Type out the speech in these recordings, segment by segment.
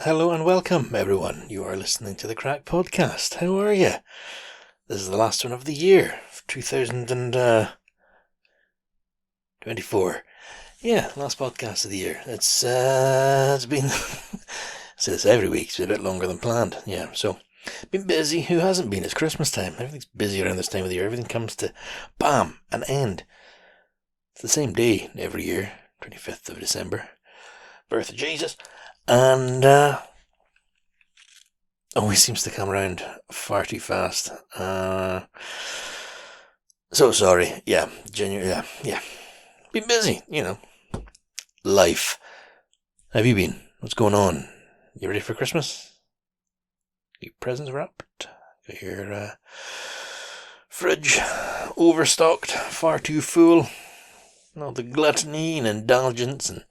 hello and welcome everyone. You are listening to the Crack Podcast. How are you? This is the last one of the year, 2024. Yeah, last podcast of the year. It's been, I say this every week, it's been a bit longer than planned. Yeah, so, been busy. Who hasn't been? It's Christmas time. Everything's busy around this time of the year. Everything comes to, bam, an end. It's the same day every year, 25th of December. Birth of Jesus. And, always seems to come around far too fast. So sorry. Yeah, genuinely, yeah. Been busy, Life. Have you been? What's going on? You ready for Christmas? Your presents wrapped? Got your fridge overstocked, far too full. All the gluttony and indulgence and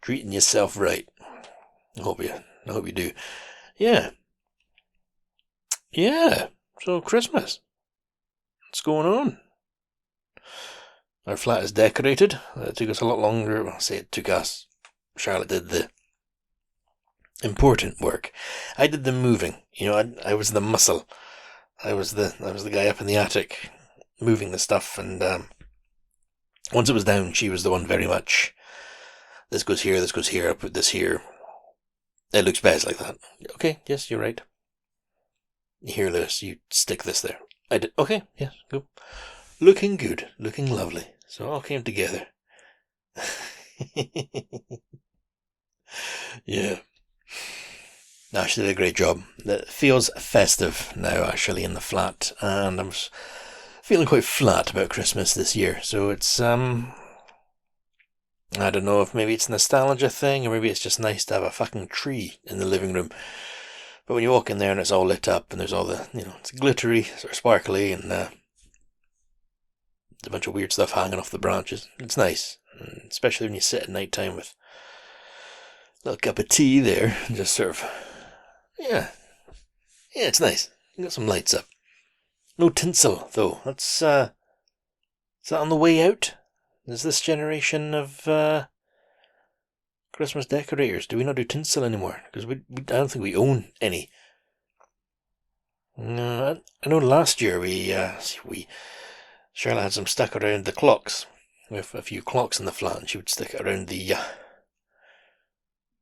treating yourself right. I hope you do. Yeah. So Christmas. What's going on? Our flat is decorated. It took us a lot longer. Well, I say it took us. Charlotte did the important work. I did the moving. I was the muscle. I was the guy up in the attic moving the stuff, and once it was down, she was the one very much. This goes here. I put this here. It looks best like that. Okay, yes, you're right. Here, Lewis, you stick this there. I did. Okay, yes, go. Looking good, looking lovely. So it all came together. Yeah. No, she did a great job. It feels festive now, actually, in the flat, and I'm feeling quite flat about Christmas this year. So it's I don't know if maybe it's a nostalgia thing, or maybe it's just nice to have a fucking tree in the living room. But when you walk in there and it's all lit up and there's all the, it's glittery, sort of sparkly, and there's a bunch of weird stuff hanging off the branches. It's nice, and especially when you sit at night time with a little cup of tea there, and just sort of, yeah, it's nice. You got some lights up. No tinsel, though. Is that on the way out? Is this generation of Christmas decorators, do we not do tinsel anymore? Because I don't think we own any. I know last year Charlotte had some stuck around the clocks. We have a few clocks in the flat, and she would stick it around the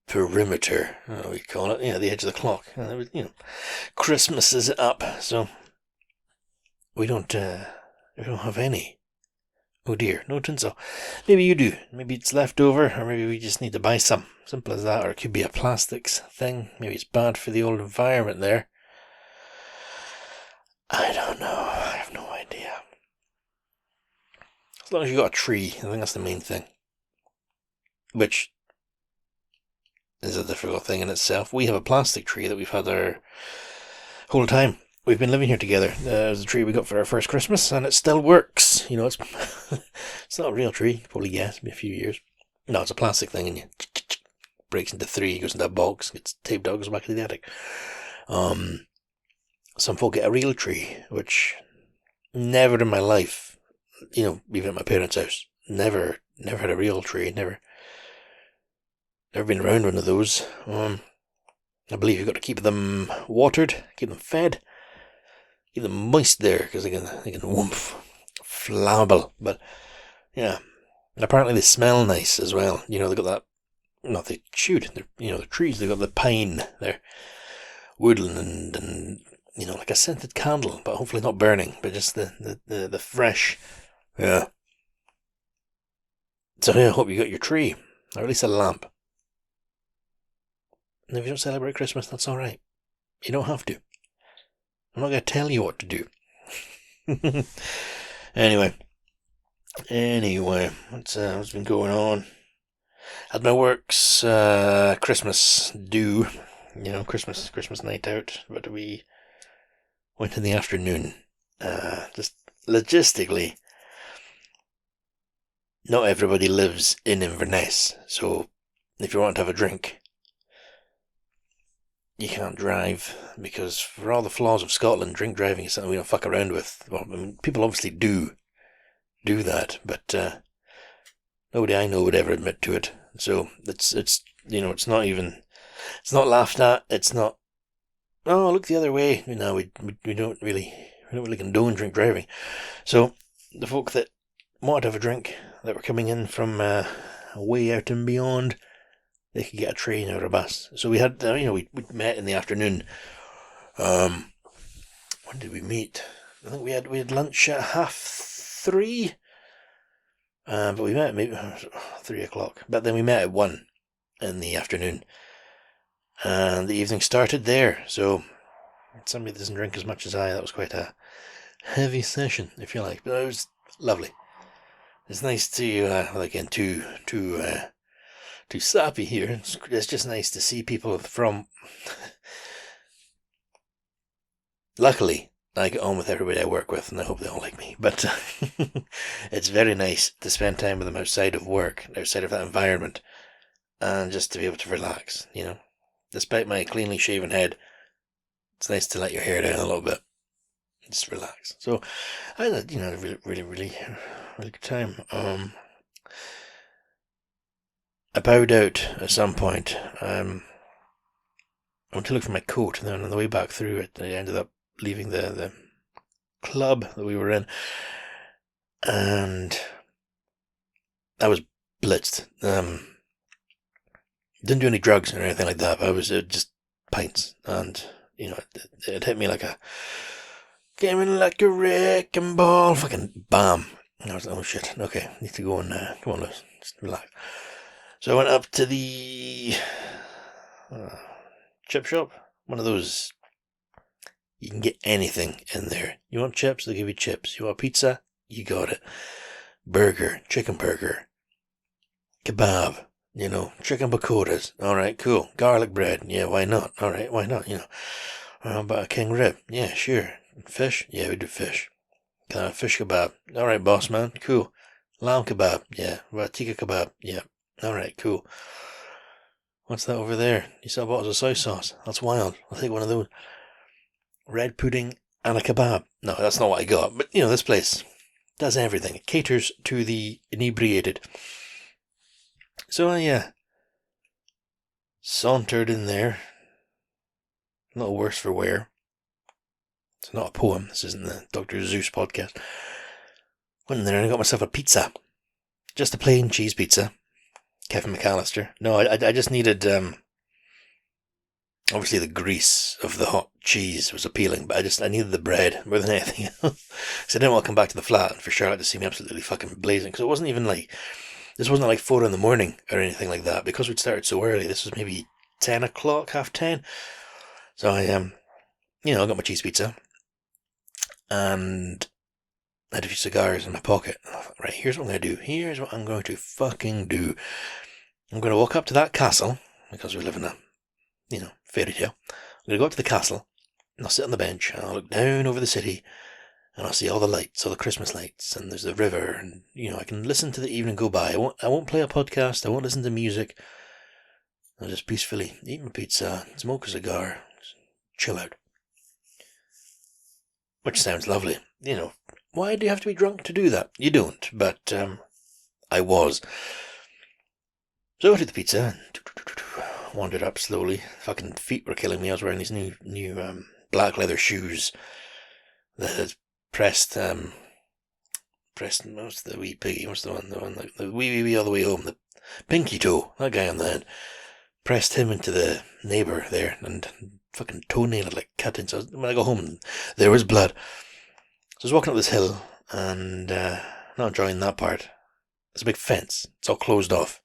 perimeter, we call it, the edge of the clock. And it was, Christmas is up, so we don't have any. Oh dear, no tinsel. Maybe you do. Maybe it's left over, or maybe we just need to buy some. Simple as that, or it could be a plastics thing. Maybe it's bad for the old environment there. I don't know. I have no idea. As long as you got a tree, I think that's the main thing. Which is a difficult thing in itself. We have a plastic tree that we've had our whole time. We've been living here together. There's a tree we got for our first Christmas, and it still works. It's it's not a real tree. You probably guess. It'll be a few years. No, it's a plastic thing, and you breaks into three, goes into a box, gets taped out, goes back to the attic. Some folk get a real tree, which never in my life, even at my parents' house, never had a real tree. Never been around one of those. I believe you've got to keep them watered, keep them fed. Keep them moist there, because they can woomph, flammable. But yeah, and apparently they smell nice as well. They got that. Not they chewed. They're the trees. They got the pine. They're woodland and like a scented candle, but hopefully not burning. But just the fresh. Yeah. So I hope you got your tree, or at least a lamp. And if you don't celebrate Christmas, that's all right. You don't have to. I'm not going to tell you what to do. Anyway, what's been going on? Had my works Christmas do, Christmas night out, but we went in the afternoon. Just logistically, not everybody lives in Inverness, so if you want to have a drink, you can't drive, because for all the flaws of Scotland, drink driving is something we don't fuck around with. Well, people obviously do that, but nobody I know would ever admit to it. So it's not even It's not laughed at. It's not, oh, look the other way. No, we don't really condone drink driving. So the folk that wanted to have a drink, that were coming in from way out and beyond, they could get a train or a bus. So we had, we met in the afternoon. When did we meet? I think we had lunch at 3:30. But we met maybe 3:00. But then we met at 1 in the afternoon. And the evening started there. So somebody that doesn't drink as much as I, that was quite a heavy session, if you like. But it was lovely. It's nice to, again, too sappy here. It's just nice to see people from... Luckily, I get on with everybody I work with, and I hope they all like me. But it's very nice to spend time with them outside of work, outside of that environment, and just to be able to relax, Despite my cleanly shaven head, it's nice to let your hair down a little bit. Just relax. So, I had a really good time. I bowed out at some point. I went to look for my coat, and then on the way back through it, I ended up leaving the club that we were in, and I was blitzed. Didn't do any drugs or anything like that, but I was just pints, and it hit me came in like a wrecking ball, fucking bam. And I was like, oh shit, okay, need to go and come on, let's just relax. So I went up to the chip shop, one of those. You can get anything in there. You want chips? They'll give you chips. You want pizza? You got it. Burger, chicken burger, kebab, chicken pakoras. All right, cool. Garlic bread. Yeah, why not? All right, why not? How about a king rib? Yeah, sure. Fish? Yeah, we do fish. Fish kebab. All right, boss man. Cool. Lamb kebab. Yeah. Tikka kebab. Yeah. All right, cool. What's that over there? You sell bottles of soy sauce. That's wild. I'll take one of those. Red pudding and a kebab. No, that's not what I got. But, this place does everything. It caters to the inebriated. So I sauntered in there. A little worse for wear. It's not a poem. This isn't the Dr. Zeus podcast. Went in there and I got myself a pizza. Just a plain cheese pizza. Kevin McAllister. No, I just needed... Obviously, the grease of the hot cheese was appealing, but I needed the bread more than anything else. So I didn't want to come back to the flat and for Charlotte to see me absolutely fucking blazing. Because it wasn't even this wasn't like 4 in the morning or anything like that. Because we'd started so early, this was maybe 10 o'clock, 10:30. So I got my cheese pizza. And I had a few cigars in my pocket. And I thought, right, here's what I'm going to do. Here's what I'm going to fucking do. I'm going to walk up to that castle, because we live in a fairy tale. I'm going to go up to the castle, and I'll sit on the bench, and I'll look down over the city, and I'll see all the lights, all the Christmas lights, and there's the river, and, I can listen to the evening go by. I won't play a podcast, I won't listen to music. I'll just peacefully eat my pizza, smoke a cigar, chill out. Which sounds lovely. Why do you have to be drunk to do that? You don't, but I was. So I took the pizza, wandered up slowly. Fucking feet were killing me. I was wearing these new black leather shoes that had pressed, what's the wee piggy? What's the one like the wee all the way home? The pinky toe, that guy on the end. Pressed him into the neighbour there and fucking toenailed like cutting. So when I got home, there was blood. So I was walking up this hill and not enjoying that part. There's a big fence. It's all closed off.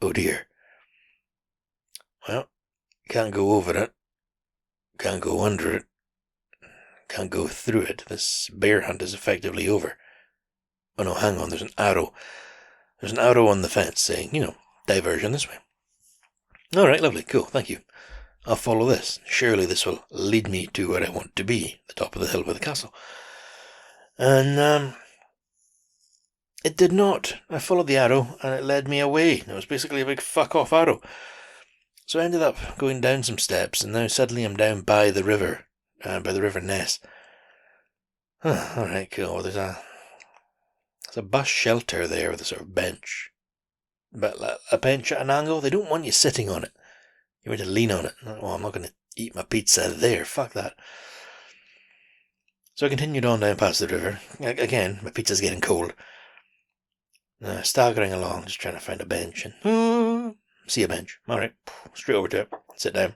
Oh dear. Well, can't go over it. Can't go under it. Can't go through it. This bear hunt is effectively over. Oh no, hang on, there's an arrow. There's an arrow on the fence saying, diversion this way. Alright, lovely, cool, thank you. I'll follow this. Surely this will lead me to where I want to be, the top of the hill with the castle. And, it did not. I followed the arrow, and it led me away. It was basically a big fuck-off arrow. So I ended up going down some steps, and now suddenly I'm down by the river Ness. Alright, cool. There's a bus shelter there with a sort of bench. But a bench at an angle, they don't want you sitting on it. You want to lean on it. Oh, I'm not going to eat my pizza there. Fuck that. So I continued on down past the river. Again, my pizza's getting cold. Staggering along, just trying to find a bench. And see a bench. Alright, straight over to it. Sit down.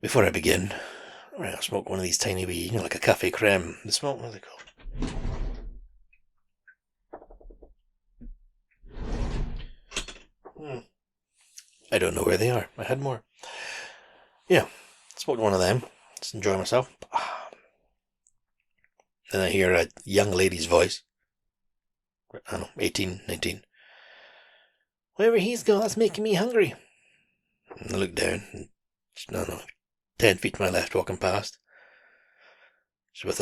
Before I begin, I'll smoke one of these tiny wee, like a cafe creme. The smoke, what are they called? I don't know where they are. I had more. Yeah, smoked one of them. Just enjoy myself. Then I hear a young lady's voice. I don't know, 18, 19. Wherever he's gone, that's making me hungry. And I look down, and I don't know, 10 feet to my left, walking past. She's with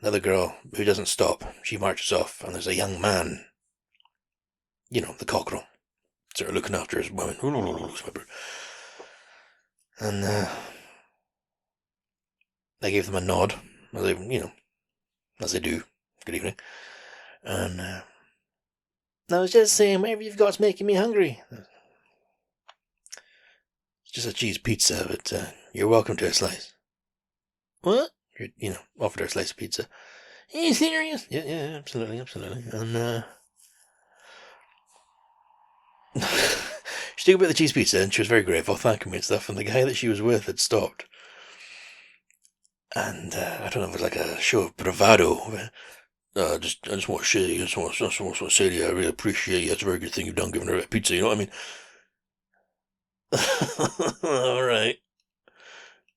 another girl who doesn't stop. She marches off, and there's a young man, the cockerel, sort of looking after his woman. And I gave them a nod, as they do. Good evening. And I was just saying, whatever you've got's making me hungry. It's just a cheese pizza, but you're welcome to a slice. What? Offered her a slice of pizza. Are you serious? Yeah, absolutely. And she took a bit of the cheese pizza, and she was very grateful, thanking me and stuff, and the guy that she was with had stopped. And I don't know if it was like a show of bravado. I just want to say to you, I just want to say to you, I really appreciate you. It's a very good thing you've done giving her a pizza, you know what I mean? Alright.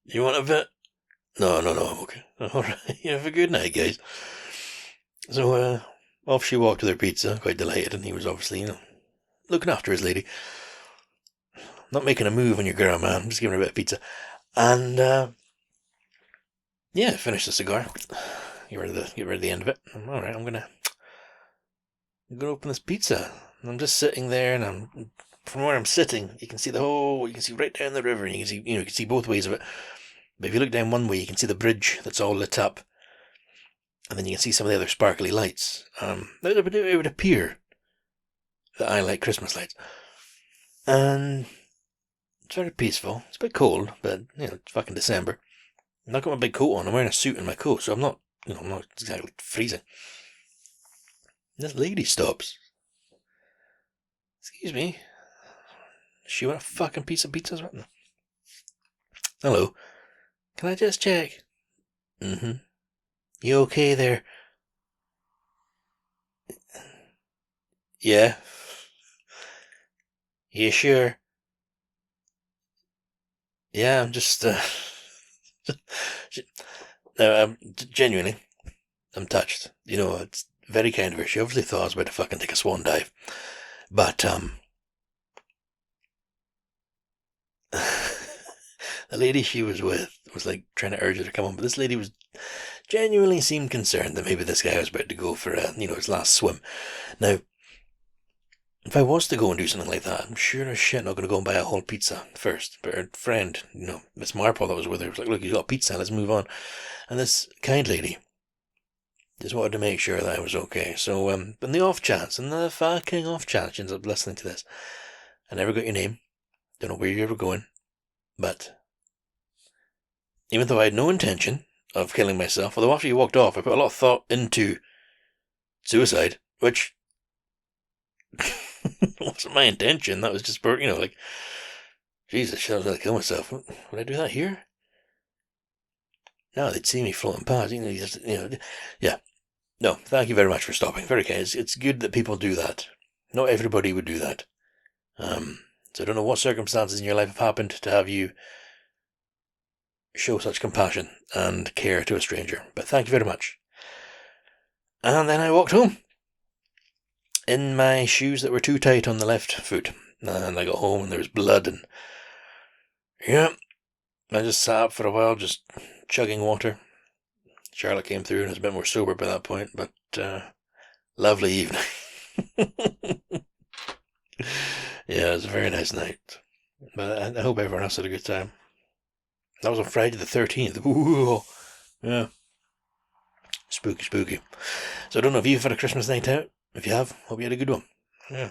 You want a bit? No, I'm okay. Alright, have a good night, guys. So, off she walked with her pizza, quite delighted, and he was obviously, looking after his lady. Not making a move on your girl, man. I'm just giving her a bit of pizza. And, finished the cigar. Get rid of the end of it. Alright, I'm gonna open this pizza. And I'm just sitting there, and from where I'm sitting, you can see you can see right down the river, and you can see both ways of it. But if you look down one way, you can see the bridge that's all lit up. And then you can see some of the other sparkly lights. It would appear that I like Christmas lights. And it's very peaceful. It's a bit cold, but, it's fucking December. I've not got my big coat on. I'm wearing a suit and my coat, so I'm not exactly freezing. This lady stops. Excuse me. Does she want a fucking piece of pizza? Hello. Can I just check? Mm-hmm. You okay there? Yeah. You sure? Yeah, I'm just, no, genuinely, I'm touched. It's very kind of her. She obviously thought I was about to fucking take a swan dive. But, the lady she was with was trying to urge her to come on, but this lady genuinely seemed concerned that maybe this guy was about to go for his last swim. Now, if I was to go and do something like that, I'm sure as shit not going to go and buy a whole pizza first. But her friend, Miss Marple that was with her, was like, look, you got pizza, let's move on. And this kind lady just wanted to make sure that I was okay. So, in the fucking off chance, she ends up listening to this. I never got your name. Don't know where you're ever going. But even though I had no intention of killing myself, although after you walked off, I put a lot of thought into suicide, which wasn't my intention. That was just, Jesus, shit, I was going to kill myself. Would I do that here? No, they'd see me floating past. Yeah. No, thank you very much for stopping. Very kind. It's good that people do that. Not everybody would do that. So I don't know what circumstances in your life have happened to have you show such compassion and care to a stranger. But thank you very much. And then I walked home in my shoes that were too tight on the left foot. And I got home and there was blood and... Yeah, I just sat up for a while, just chugging water. Charlotte came through and was a bit more sober by that point, but lovely evening. Yeah, it was a very nice night. But I hope everyone else had a good time. That was on Friday the 13th. Ooh, yeah. Spooky. So I don't know if you've had a Christmas night out. If you have, hope you had a good one. Yeah.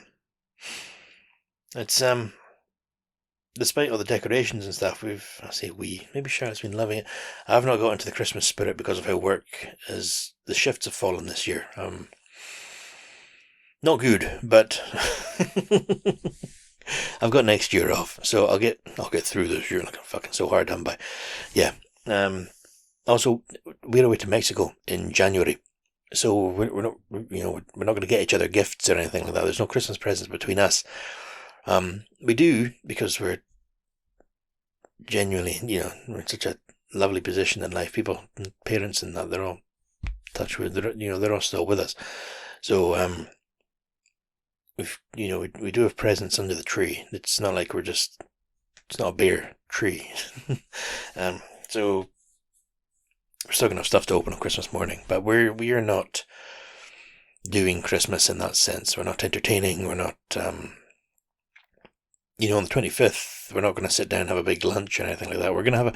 It's, despite all the decorations and stuff, maybe Charlotte's been loving it. I've not got into the Christmas spirit because of how the shifts have fallen this year. Not good, but I've got next year off, so I'll get through this year. Like I'm fucking so hard done by. Yeah. Also, we're away to Mexico in January, so we're not going to get each other gifts or anything like that. There's no Christmas presents between us. We do because we're genuinely, we're in such a lovely position in life. People, parents, and that they're all touch with. They're all still with us. So we do have presents under the tree. It's not like it's not a bare tree. So we're still gonna have stuff to open on Christmas morning, but we are not doing Christmas in that sense. We're not entertaining. We're not, on the 25th, we're not going to sit down and have a big lunch or anything like that. We're gonna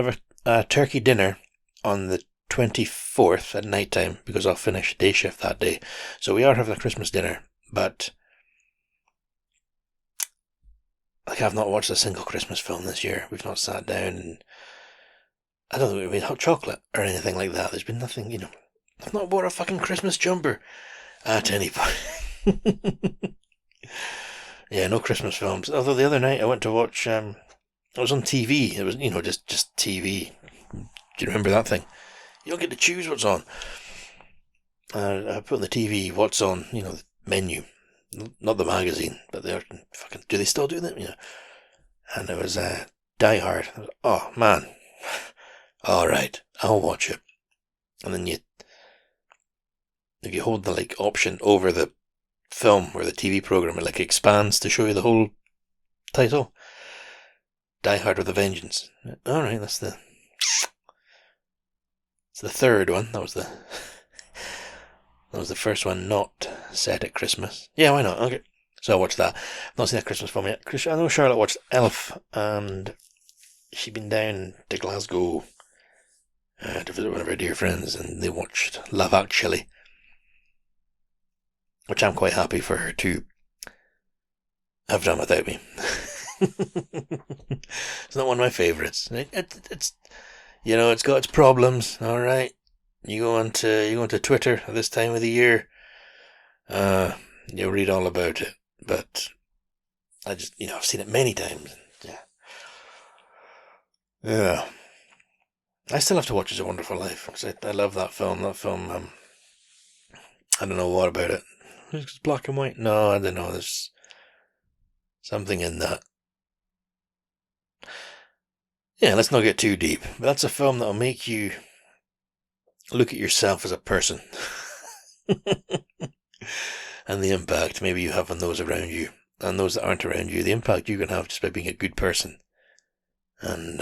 have a turkey dinner on the 24th at night time because I'll finish day shift that day. So we are having a Christmas dinner. But I've not watched a single Christmas film this year. We've not sat down and I don't think we've made hot chocolate or anything like that. There's been nothing, I've not bought a fucking Christmas jumper at any point. Yeah, no Christmas films. Although the other night I went to watch, it was on TV. It was, just TV. Do you remember that thing? You don't get to choose what's on. I put on the TV what's on, the menu, not the magazine, but they're fucking. Do they still do that? And it was Die Hard. Oh man, all right, I'll watch it. And then if you hold the option over the film or the TV program, it expands to show you the whole title. Die Hard with a Vengeance. All right, it's the third one. That was the first one not set at Christmas. Yeah, why not? Okay. So I watched that. I've not seen a Christmas film yet. I know Charlotte watched Elf, and she'd been down to Glasgow to visit one of her dear friends, and they watched Love Actually, which I'm quite happy for her to have done without me. It's not one of my favourites. It's it's got its problems, alright. You go onto Twitter at this time of the year, you'll read all about it. But I just, I've seen it many times. Yeah. I still have to watch It's a Wonderful Life because I love that film. That film, I don't know what about it. It's black and white. No, I don't know. There's something in that. Yeah, let's not get too deep. But that's a film that'll make you look at yourself as a person. And the impact maybe you have on those around you and those that aren't around you. The impact you can have just by being a good person. And,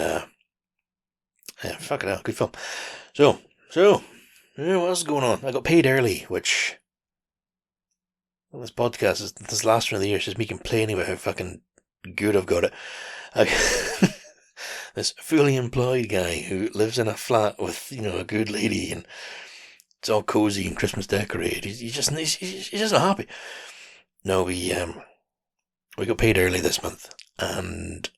yeah, fuck it out. Good film. So, what else is going on? I got paid early, which, well, this podcast this last one of the year is just me complaining about how fucking good I've got it. This fully employed guy who lives in a flat with, a good lady, and it's all cozy and Christmas decorated. He's just not happy. No, we got paid early this month, and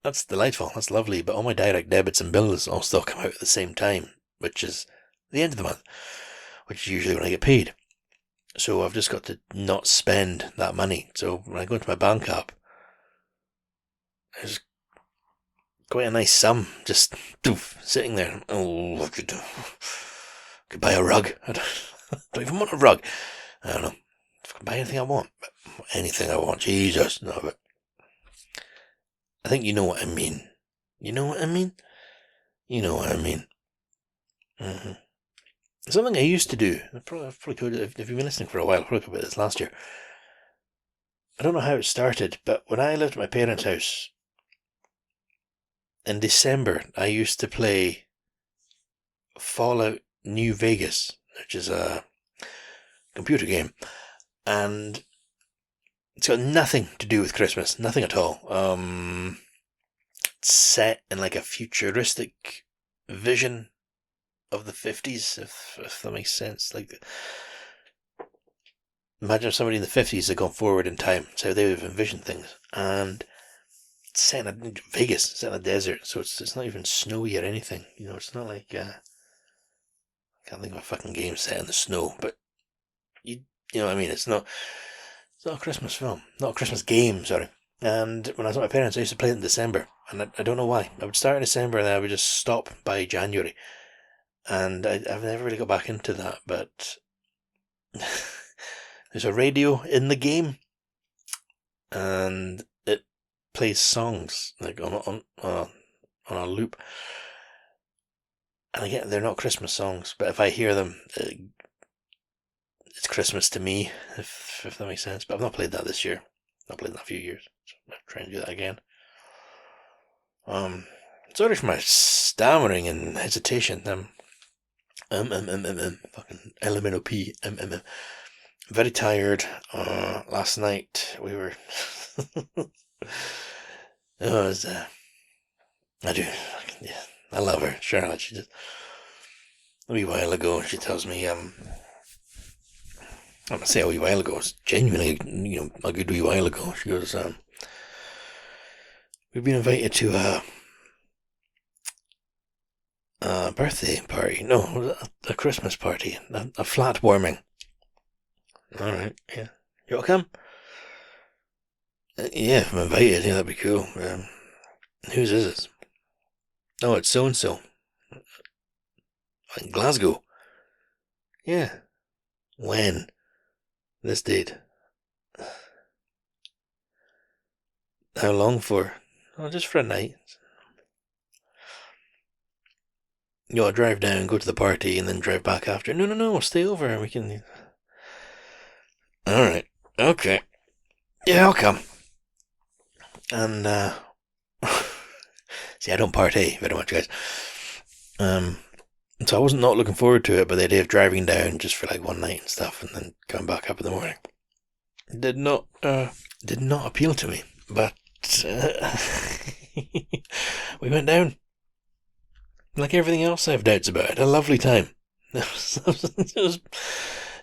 that's delightful. That's lovely. But all my direct debits and bills all still come out at the same time, which is the end of the month, which is usually when I get paid. So I've just got to not spend that money. So when I go into my bank app, there's quite a nice sum just sitting there. Oh, I could buy a rug. I don't even want a rug. I don't know. I can buy anything I want. Anything I want. Jesus. No, but I think you know what I mean. You know what I mean? You know what I mean. Mm-hmm. Something I used to do. I probably could, if you've been listening for a while, I probably could about this last year. I don't know how it started, but when I lived at my parents' house, in December, I used to play Fallout New Vegas, which is a computer game, and it's got nothing to do with Christmas, nothing at all. It's set in a futuristic vision of the 50s, if that makes sense. Imagine if somebody in the 50s had gone forward in time. It's how they would have envisioned things. And It's set in Vegas, it's set in a desert, so it's not even snowy or anything. It's not like I can't think of a fucking game set in the snow, but you know what I mean. It's not a Christmas film, not a Christmas game. Sorry. And when I was with my parents, I used to play it in December, and I don't know why. I would start in December, and then I would just stop by January, and I've never really got back into that. But there's a radio in the game, and it plays songs like on a loop. And again, they're not Christmas songs, but if I hear them, it's Christmas to me, if that makes sense. But I've not played that this year. I've not played that in a few years, so I'll try and do that again. Sorry for my stammering and hesitation. Fucking LMNOP. I'm very tired. Last night we were. It was. I do. Yeah, I love her, Charlotte. She just a wee while ago. She tells me, I'm gonna say a wee while ago. It's genuinely, a good wee while ago. She goes, we've been invited to a birthday party. No, a Christmas party. A flat warming. All right, yeah. You all come? Yeah, if I'm invited. Yeah, that'd be cool. Whose is it? Oh, it's so and so. In Glasgow. Yeah. When? This date. How long for? Oh, just for a night. I'll drive down, go to the party, and then drive back after. No, stay over and we can. Alright. Okay. Yeah, I'll come. And, see, I don't party very much, guys. So I wasn't not looking forward to it, but the idea of driving down just for like one night and stuff, and then coming back up in the morning did not appeal to me. But we went down. Like everything else I have doubts about it. A lovely time.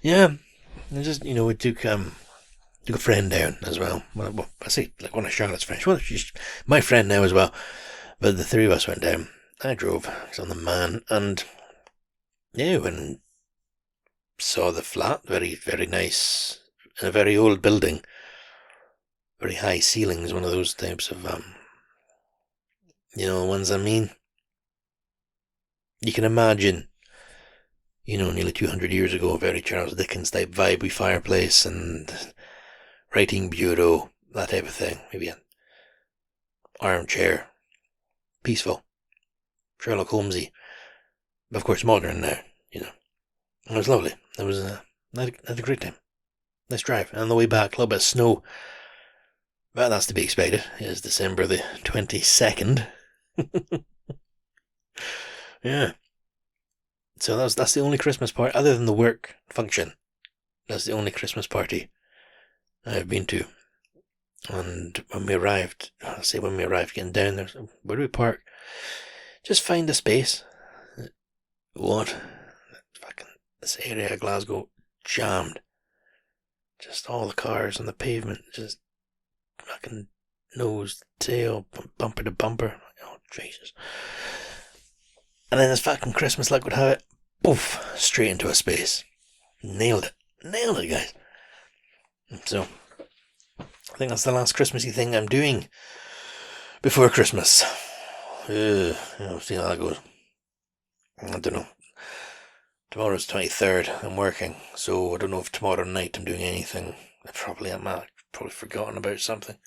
Yeah. We took a friend down as well. Well, I say like one of Charlotte's friends. Well, she's my friend now as well. But the three of us went down. I drove. I was on the man, and yeah, when saw the flat, very very nice, in a very old building, very high ceilings. One of those types of ones I mean. You can imagine, nearly 200 years ago, a very Charles Dickens type vibe with fireplace and writing bureau, that type of thing. Maybe an armchair. Peaceful. Sherlock Holmesy. But of course, modern now, It was lovely. It was, I had a great time. Nice drive. And on the way back, a little bit of snow. But that's to be expected. It is December the 22nd. Yeah. So that's the only Christmas party, other than the work function. That's the only Christmas party I've been to. And when we arrived getting down there, where do we park? Just find a space. What? Fucking this area of Glasgow jammed. Just all the cars on the pavement, just fucking nose, tail, bumper to bumper. Oh, Jesus. And then as fucking Christmas luck would have it, poof, straight into a space. Nailed it, guys. So, I think that's the last Christmassy thing I'm doing before Christmas. See how that goes. I don't know. Tomorrow's 23rd. I'm working, so I don't know if tomorrow night I'm doing anything. I probably am. I've probably forgotten about something.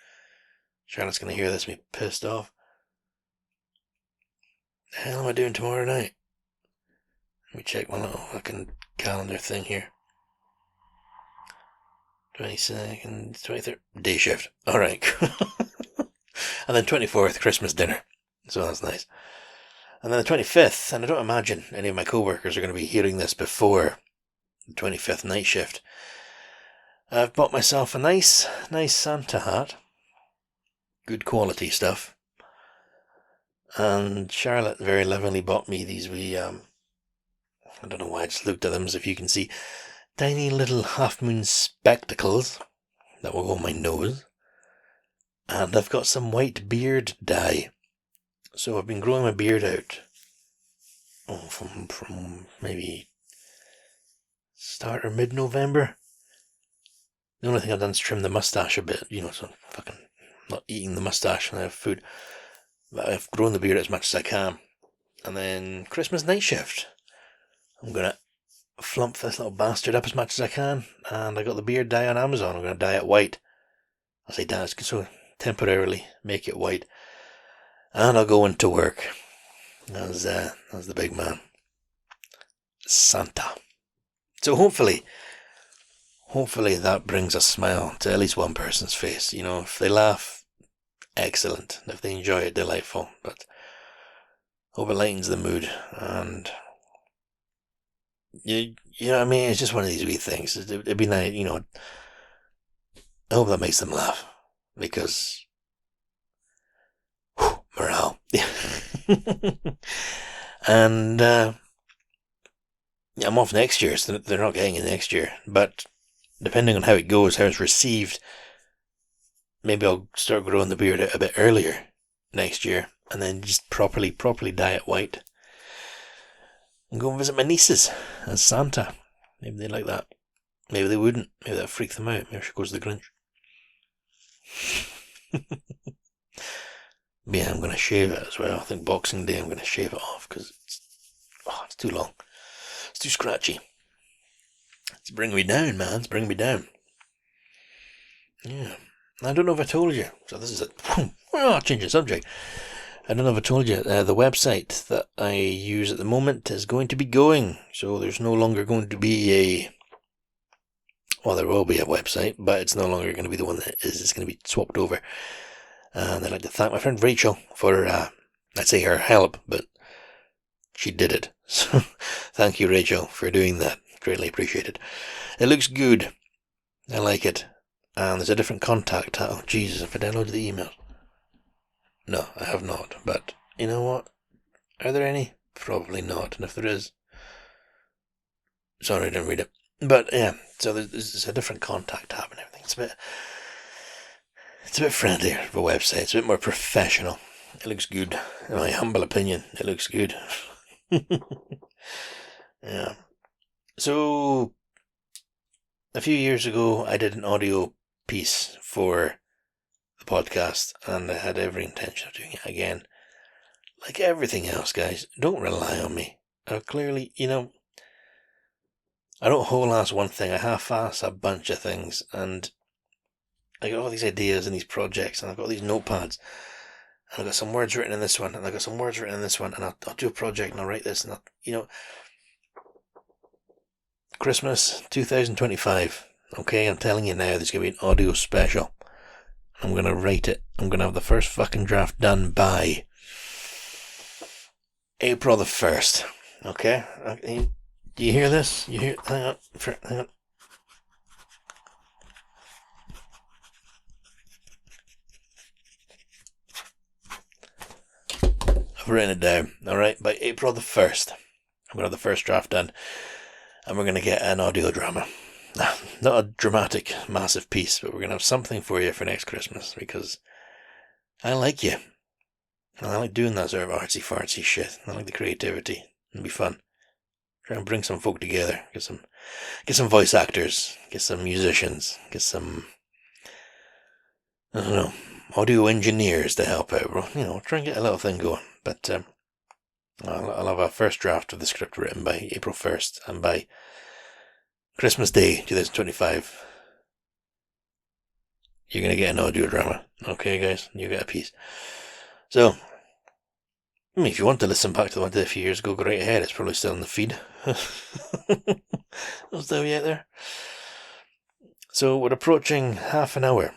Charlotte's going to hear this and be pissed off. The hell am I doing tomorrow night? Let me check my little fucking calendar thing here. 22nd, 23rd, day shift. Alright. And then 24th, Christmas dinner. So that's nice. And then the 25th, and I don't imagine any of my co-workers are going to be hearing this before the 25th night shift. I've bought myself a nice Santa hat. Good quality stuff. And Charlotte very lovingly bought me these wee, I don't know why I just looked at them as if you can see, tiny little half-moon spectacles that will go on my nose. And I've got some white beard dye. So I've been growing my beard out from maybe start or mid-November. The only thing I've done is trim the mustache a bit, so fucking not eating the mustache when I have food. But I've grown the beard as much as I can. And then Christmas night shift. I'm going to flump this little bastard up as much as I can. And I got the beard dye on Amazon. I'm going to dye it white. I say dye, so temporarily make it white. And I'll go into work as the big man. Santa. So hopefully that brings a smile to at least one person's face. If they laugh, excellent. If they enjoy it, delightful. But hope it lightens the mood. And you know what I mean? It's just one of these wee things. It'd be nice, I hope that makes them laugh. Because morale. And I'm off next year, so they're not getting it next year. But depending on how it goes, how it's received, maybe I'll start growing the beard out a bit earlier next year, and then just properly dye it white. And go and visit my nieces as Santa. Maybe they'd like that. Maybe they wouldn't. Maybe that'd freak them out. Maybe I should go as the Grinch. Yeah, I'm going to shave it as well. I think Boxing Day I'm going to shave it off because it's too long. It's too scratchy. It's bringing me down, man. It's bringing me down. Yeah. I don't know if I told you. So this is change the subject. I don't know if I told you. The website that I use at the moment is going to be going. So there's no longer going to be there will be a website, but it's no longer going to be the one that is. It's going to be swapped over. And I'd like to thank my friend Rachel for, I'd say her help, but she did it. So thank you, Rachel, for doing that. Greatly appreciated. It looks good. I like it. And there's a different contact. Oh, Jesus, have I downloaded the emails? No, I have not. But you know what? Are there any? Probably not. And if there is, sorry, I didn't read it. But yeah, so there's a different contact tab and everything. It's a bit friendlier of a website. It's a bit more professional. It looks good. In my humble opinion, it looks good. Yeah. So, a few years ago, I did an audio piece for the podcast, and I had every intention of doing it again. Like everything else, guys, don't rely on me. Clearly, I don't whole-ass one thing. I half-ass a bunch of things, and I got all these ideas and these projects, and I've got these notepads, and I've got some words written in this one, and I've got some words written in this one, and I'll do a project, and I'll write this, and Christmas 2025, okay, I'm telling you now, there's going to be an audio special. I'm going to write it. I'm going to have the first fucking draft done by April the 1st, okay? Do you hear this? Hang on. I've written it down, alright? By April the 1st, I'm going to have the first draft done, and we're going to get an audio drama. Not a dramatic, massive piece, but we're going to have something for you for next Christmas, because I like you. And I like doing that sort of artsy-fartsy shit. I like the creativity. It'll be fun. Try and bring some folk together. Get some voice actors. Get some musicians. Get some, I don't know, audio engineers to help out, bro. Try and get a little thing going. But I'll have a first draft of the script written by April 1st, and by Christmas Day 2025, you're going to get an audio drama. Okay, guys? You get a piece. So, if you want to listen back to the one I did a few years ago, go right ahead. It's probably still in the feed. It'll still be out there. So, we're approaching half an hour.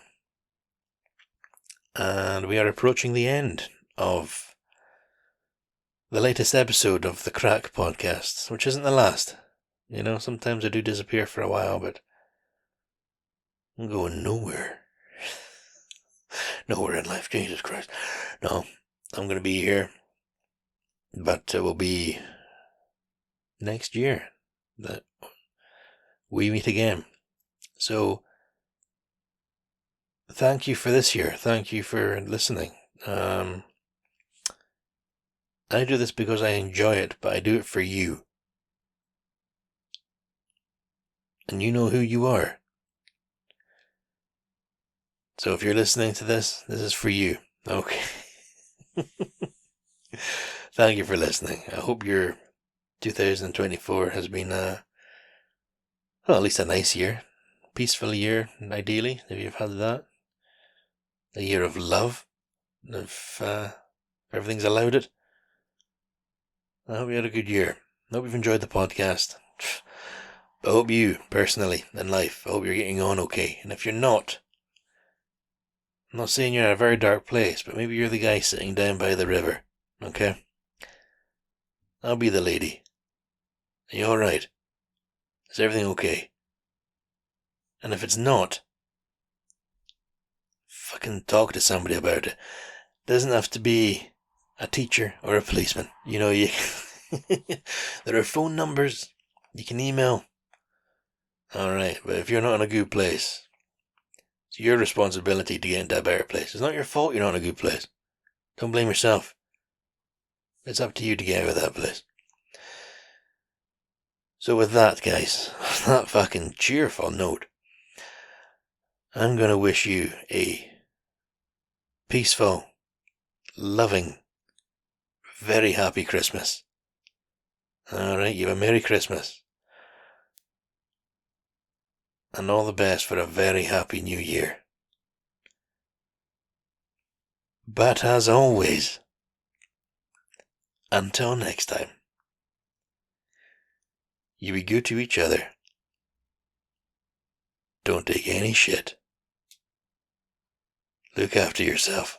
And we are approaching the end of the latest episode of the Crack podcast, which isn't the last. Sometimes I do disappear for a while, but I'm going nowhere. Nowhere in life, Jesus Christ. No, I'm going to be here, but it will be next year that we meet again. So, thank you for this year. Thank you for listening. I do this because I enjoy it, but I do it for you. And you know who you are. So if you're listening to this, this is for you. Okay. Thank you for listening. I hope your 2024 has been, well, at least a nice year. Peaceful year, ideally, if you've had that. A year of love, if everything's allowed it. I hope you had a good year. I hope you've enjoyed the podcast. I hope you, personally, in life, I hope you're getting on okay. And if you're not, I'm not saying you're in a very dark place, but maybe you're the guy sitting down by the river, okay? I'll be the lady. Are you alright? Is everything okay? And if it's not, fucking talk to somebody about it. Doesn't have to be a teacher or a policeman. You know, you there are phone numbers. You can email. Alright, but if you're not in a good place, it's your responsibility to get into a better place. It's not your fault you're not in a good place. Don't blame yourself. It's up to you to get out of that place. So with that, guys, on that fucking cheerful note, I'm gonna wish you a peaceful, loving, very happy Christmas. Alright, you have a Merry Christmas. And all the best for a very happy New Year. But as always, until next time, you be good to each other. Don't take any shit. Look after yourself.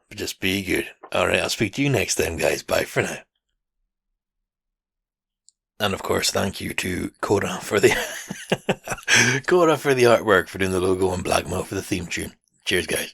But just be good. Alright, I'll speak to you next time, guys. Bye for now. And of course, thank you to Cora for the Cora for the artwork, for doing the logo, and Blackmo for the theme tune. Cheers, guys.